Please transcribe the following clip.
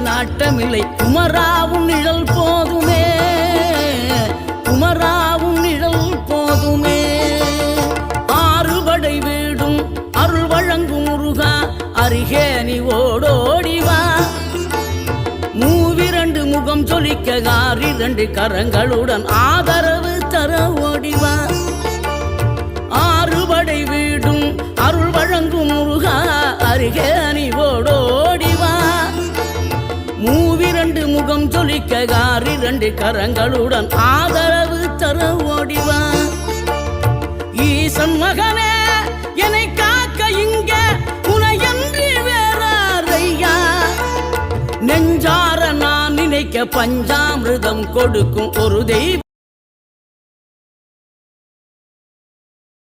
நாட்டமில்லை குமராவும் நிழல் போதுமே, குமராவும் நிழல் போதுமே. ஆறுபடை வீடும் அருள் வழங்கும் முருகா அருகே நீ ஓடோடிவா. மூவிரண்டு முகம் சொலிக்க ஆறிரண்டு கரங்களுடன் ஆதரவு தர ஓடிவா. ஆறுபடை வீடும் அருள் வழங்கும் முருகா அருகே நீ ஓடோடிவா. மூவிரண்டு முகம் சொலிக்க ஆறிரண்டு கரங்களுடன் ஆதரவு தர ஓடிவா. ஈசன் மகனே என்னை காக்க இங்க உனையன்றி வேறாரையா. நெஞ்சார நான் நினைக்க பஞ்சாமிர்தம் கொடுக்கும் ஒரு தெய்வம்